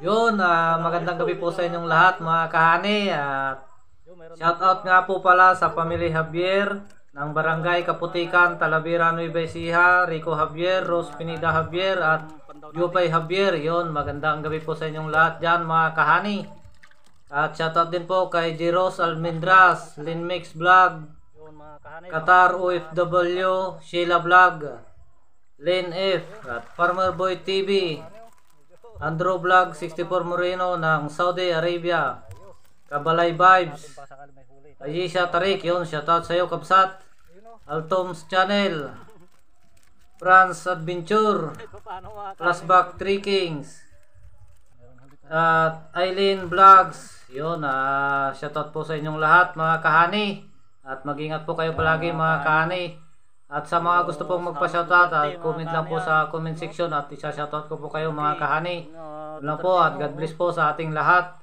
Yun, magandang gabi po sa inyong lahat mga kahani. At shoutout nga po pala sa Family Javier ng Barangay Kaputikan, Talavera, Nueva Ecija, Rico Javier, Rose Pinida Javier at Yupay Javier. Yun, magandang gabi po sa inyong lahat dyan mga kahani. At shoutout din po kay Jiros Almendras, Linmix Vlog, Qatar OFW, Sheila Vlog, Lane F, at Farmer Boy TV, Andrew Vlog 64 Moreno ng Saudi Arabia, Kabalay Vibes, Ayesha Tarik, yun, shoutout sa iyo Kapsat, Altoms Channel, France Adventure, Flashback 3 Kings, at Eileen Vlogs, yun, shoutout po sa inyong lahat mga kahani, at mag-ingat po kayo palagi mga kahani. At sa mga gusto pong magpa-shoutout, at comment lang po sa comment section at isa-shoutout ko po kayo mga kahani. Lang po at God bless po sa ating lahat.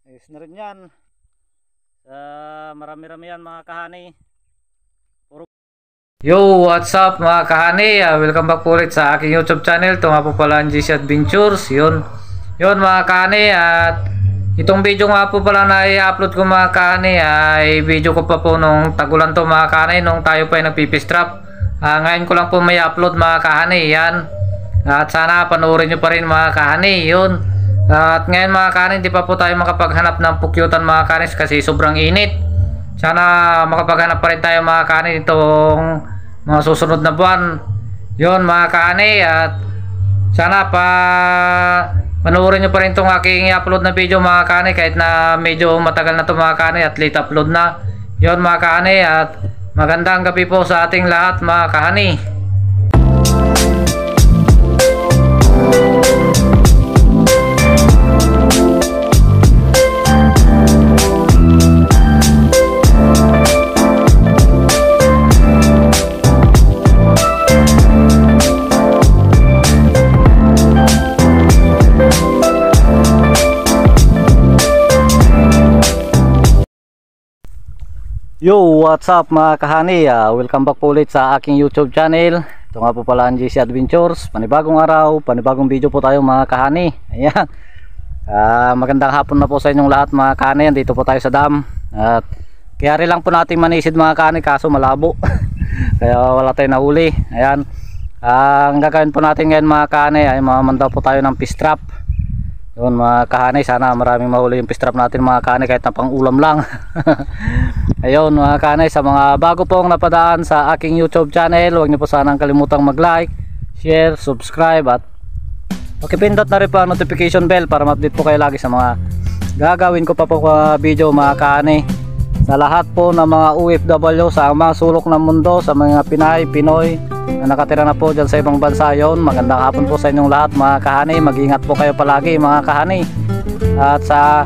Ayos na rin yan. Marami-rami yan mga kahani. Yo, what's up mga kahani? Welcome back po ulit sa aking YouTube channel. Ito nga po pala ang GC Adventures. Yun mga kahani, at itong video nga po pala na i-upload ko mga kahani ay video ko pa po nung tagulan to mga kahani, nung tayo pa ay nagpipistrap. Ngayon ko lang po may upload mga kahani, yan. At sana panoorin nyo pa rin mga kahani, yun. At ngayon mga kahani, hindi pa po tayo makapaghanap ng pukyutan mga kahani kasi sobrang init. Sana makapaghanap pa rin tayo mga kahani itong mga susunod na buwan. Yun mga kahani, at sana panoorin nyo pa rin itong aking i-upload na video mga kahani, kahit na medyo matagal na ito mga kahani at late upload na. Yun mga kahani, at magandang gabi po sa ating lahat mga kahani. Yo, what's up mga kahani? Welcome back po ulit sa aking YouTube channel. Ito nga po pala ang GC Adventures. Panibagong araw, panibagong video po tayo mga kahani. Ayan. Magandang hapon na po sa inyong lahat mga kahani. Dito po tayo sa dam. At kaya lang po natin manisid mga kahani, kaso malabo. Kaya wala tayong nahuli. Ayan. Ang gagawin po natin ngayon mga kahani ay mamandaw po tayo ng fish trap. Yun mga kahani, sana maraming mahuli yung fish trap natin mga kahani, kahit na pang ulam lang. Ayun mga kahani, sa mga bago pong napadaan sa aking YouTube channel, huwag niyo po sanang kalimutang mag-like, share, subscribe, at pakipindot na rin po ang notification bell para ma-update po kayo lagi sa mga gagawin ko pa po video mga kahani. Sa lahat po ng mga OFW sa mga sulok ng mundo, sa mga Pinoy na nakatira na po dyan sa ibang bansa, yon, magandang hapon po sa inyong lahat mga kahani. Mag-ingat po kayo palagi mga kahani. At sa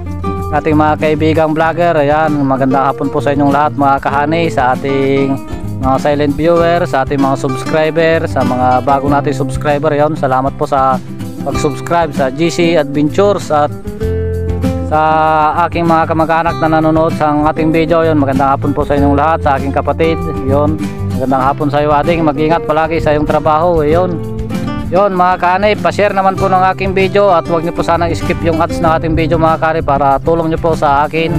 ating mga kaibigang vlogger, ayan, magandang hapon po sa inyong lahat mga kahani. Sa ating mga silent viewer, sa ating mga subscriber, sa mga bago nating subscriber, yon, salamat po sa pag-subscribe sa GC Adventures. At sa aking mga kamag-anak na nanonood sa ating video, yon, magandang hapon po sa inyong lahat. Sa aking kapatid, yon, magandang hapon sa iyo ading. Mag-ingat palagi sa iyong trabaho, yon. Yon mga kahani, pa-share naman po ng aking video, at huwag niyo po sanang skip yung ads ng ating video mga kahani, para tulong niyo po sa akin.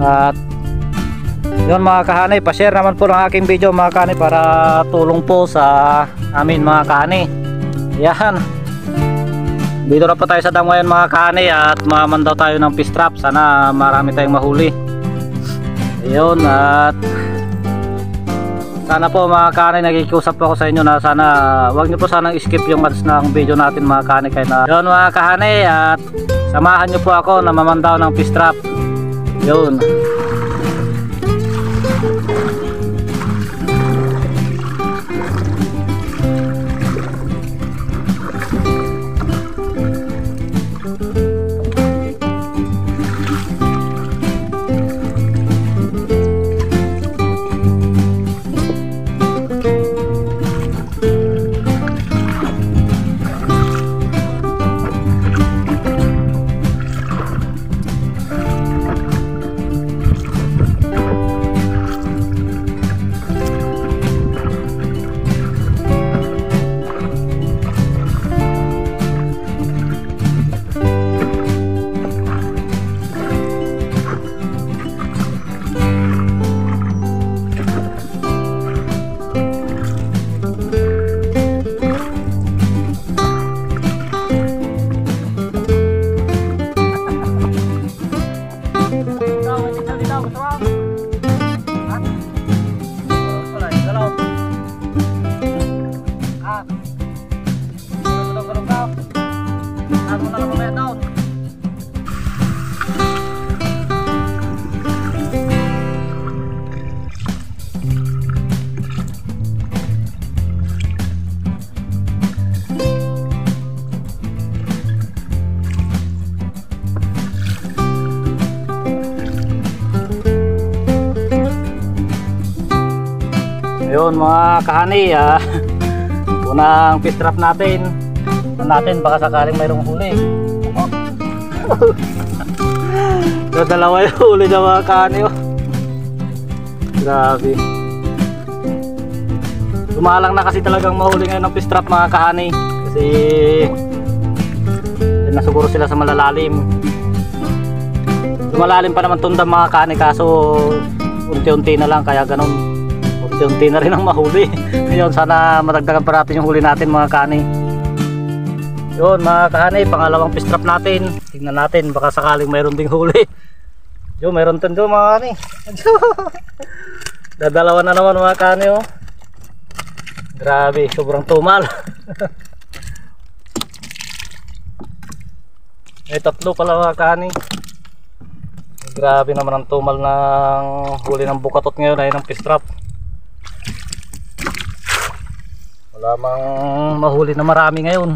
At yon mga kahani, pa-share naman po ng aking video mga kahani, para tulong po sa amin mga kahani. Yan. Dito na po tayo sa dam ngayon mga kahani, at mamandaw tayo ng fish trap. Sana marami tayong mahuli. Ayun, at sana po mga kahani, nakikiusap po ako sa inyo na sana wag niyo po sanang skip yung ads ng video natin mga kahani. Kaya na yun mga kahani, at samahan niyo po ako na mamandaw ng fish trap. Yun. Saan mo na lang mamaya down. Ayun mga kahani, unang fish trap natin. Baka sakaling mayroong huli. Dalawa yung huli na mga kahani. Oh. Grabe. Lumalang na kasi talagang mahuli ngayon ng fish trap mga kahani. Kasi na siguro sila sa malalalim. Lumalalim pa naman tundang mga kahani, kaso unti-unti na lang kaya ganun. Unti na rin ang mahuli. Ngayon sana madagdagan pa natin yung huli natin mga kani. Yun mga kani, pangalawang fish trap natin. Tingnan natin baka sakaling mayroon ding huli. Yun, mayroon din doon mga kani. Dadalawa na naman mga kani. Oh. Grabe, sobrang tumal. May tatlo pala mga kani. Grabe naman ang tumal ng huli ng bukatot ngayon ay ng fish trap. Wala mang mahuli na marami ngayon.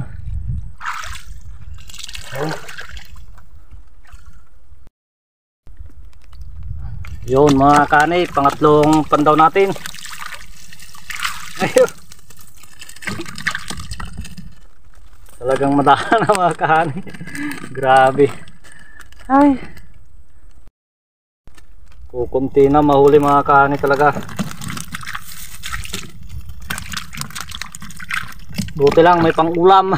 Yun mga kani, pangatlong pandaw natin. Ayun. Talagang madala na mga kani. Grabe. Ay. Kukunti na mahuli mga kani talaga. Buti lang may pang-ulam.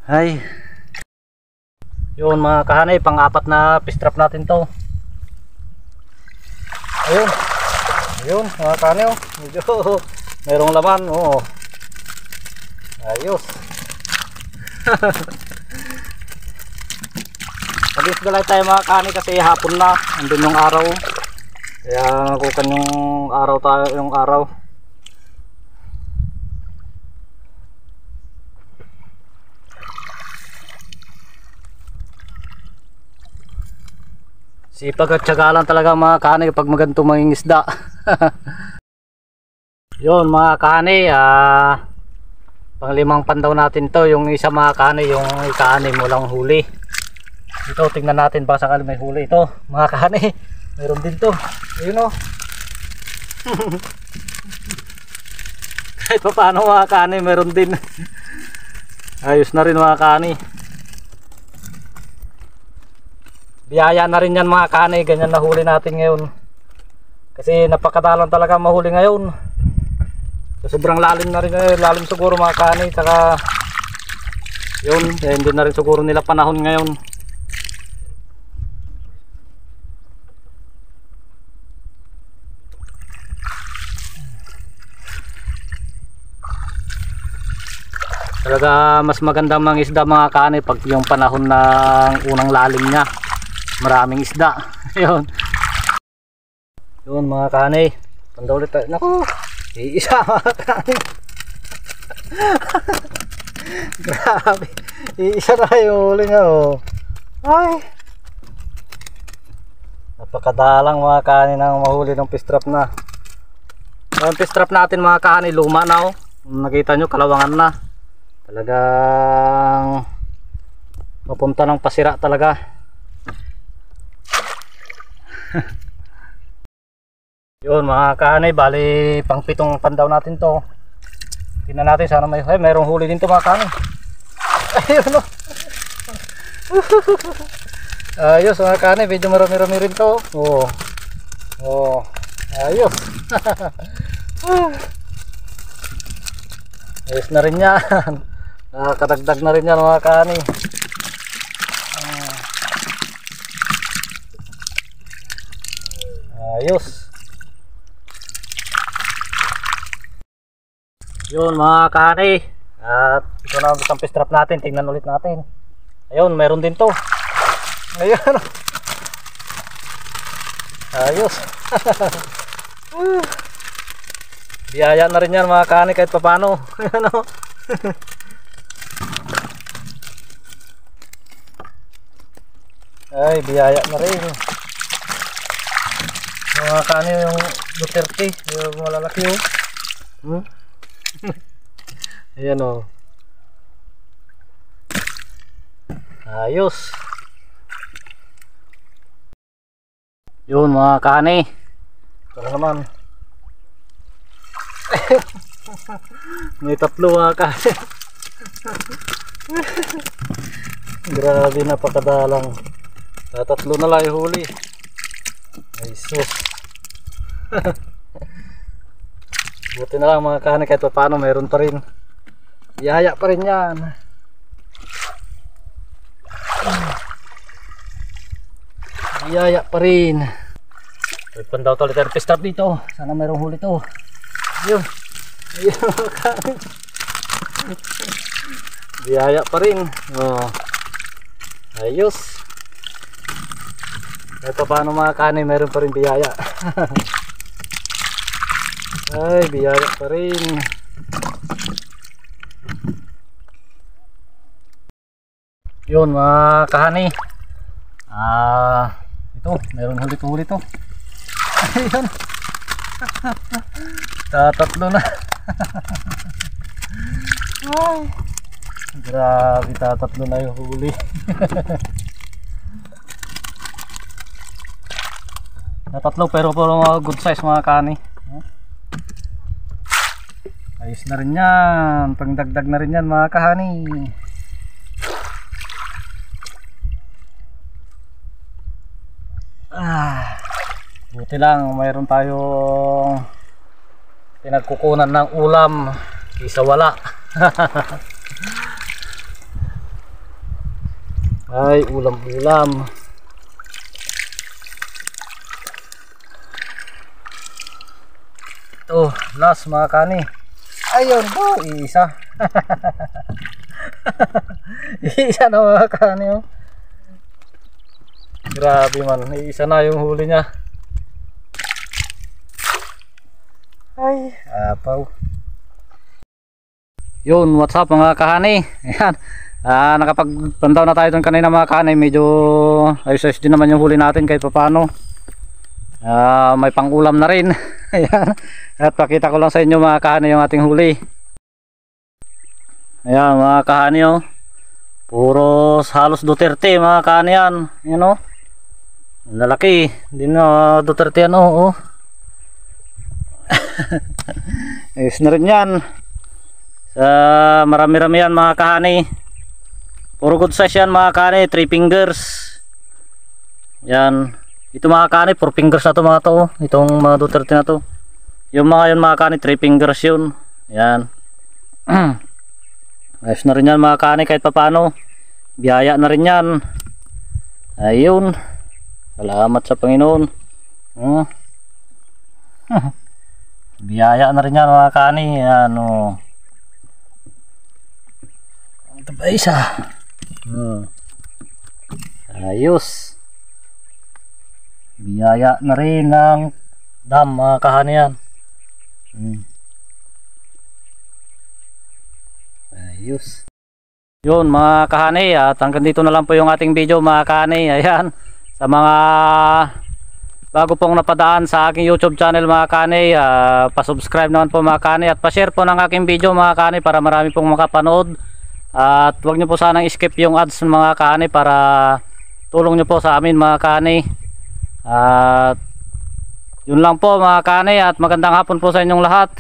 Ay. Yun mga kahanay, pang-apat na fish trap natin to. Ayun. Ayun mga kahanay, oh. Medyo mayroong laman. Oh. Ayos. Nag-isgalay tayo mga kani kasi hapon na, andun yung araw. Kaya nakukan yung araw tayo, yung araw. Sipag at tiyaga lang talaga mga kani kapag maganto mangingisda. Yun mga kani, panglimang pandaw natin to. Yung isa mga kani, yung ika-anim walang huli. Ito, tingnan natin baka sakali may huli. Ito, mga kahani, mayroon din to. Ayun o. Kahit pa paano mga kahani, mayroon din. Ayos na rin mga kahani. Biyaya na rin yan mga kahani, ganyan na huli natin ngayon. Kasi napakadalang talaga mahuli ngayon. Sobrang lalim na rin, lalim siguro mga kahani. Saka, yun, hindi na rin siguro nila panahon ngayon. Talaga mas maganda mang isda mga kani pag yung panahon ng unang lalim niya. Maraming isda. Yun. Yun mga kani. Panda ulit tayo. Naku. Iisa mga kani. Grabe. Iisa na yung huli nga oh. Ay. Napakadalang mga kani nang mahuli ng fish trap na. Yung fish trap natin mga kani luma na oh. Nakita nyo kalawangan na. Talagang mapunta ng pasira talaga. Yun mga kahanay, bali pang pitong pandaw natin to. Tingnan natin sana mayroong huli din to mga kahanay. Ayun o. Ayos mga kahanay, medyo marami-rami rin to. Oh. Oh. Ayos. Ayos na rin yan. Nakakadagdag na rin yan mga kani. Ayos. Yun mga kani. At ito na ang fish trap natin. Tingnan ulit natin. Ayun, mayroon din to. Ayun. Ayos. Biyaya na rin yan mga kani kahit papano. Ano? Ay, biyaya na rin. Mga kani yung Duterte, yung malalaki oh. Ayan oh. Ayos. Yun mga kani. Ito na naman. May tatlo mga kani. Grabe, napakadalang. Tatlo na lang yung huli. Ay sus. Buti na lang mga kani kahit paano meron pa rin. Biyaya pa rin yan. Biyaya pa rin. Pwede daw to liter start dito. Sana mayroong huli to. Ayun. Ayun mga kani. Biyaya pa rin. Oh. Ayos. Ito paano mga kani, meron pa rin biyaya. Ay, biyaya pa rin. Yun mga kani. Ito, meron huli to. Ayun. Tatlo na. Ay. Grabe, tatlo na yung huli. Natatlo pero mga good size mga kani. Ayos na rin yan. Pangdagdag na rin yan mga kahani. Buti lang mayroon tayong pinagkukunan ng ulam kaysa wala. Ay, ulam-ulam. Ito, last mga kani. Ayun po, isa. Isa na mga kani oh. Grabe man, isa na yung huli niya. Ay, apaw. Yun, what's up mga kahani. Ayan, nakapagpandaw na tayo dun kanina mga kahani. Medyo ayos-ayos din naman yung huli natin kahit paano. May pangulam na rin. Ayan, at pakita ko lang sa inyo mga kahani yung ating huli. Ayan mga kahani oh. Puro halos Duterte mga kahani yan. Ayan oh. Lalaki. Hindi na Duterte yan oh. Ayos na rin yan. Marami-rami yan mga kahani. Puro good size yan mga kahani. 3 fingers. Yan. Ito mga kahani 4 fingers na to mga to. Itong mga Duterte na to. Yung mga yun mga kahani 3 fingers yun. Yan. Ayos na rin yan mga kahani kahit papano. Biyaya na rin yan. Ayun. Salamat sa Panginoon. Biyaya na rin yan mga kahani. Ano. Ito pa isa. Ayos. Biyaya na rin ng dam mga kahani yan. Ayos. Yun mga kahani, at hanggang dito na lang po yung ating video mga kahani. Ayan, sa mga bago pong napadaan sa aking YouTube channel mga kahani, pasubscribe naman po mga kahani at pa-share po ng aking video mga kahani para marami pong makapanood. At huwag nyo po sanang skip yung ads mga kahani para tulong nyo po sa amin mga kahani. At yun lang po mga kahani, at magandang hapon po sa inyong lahat.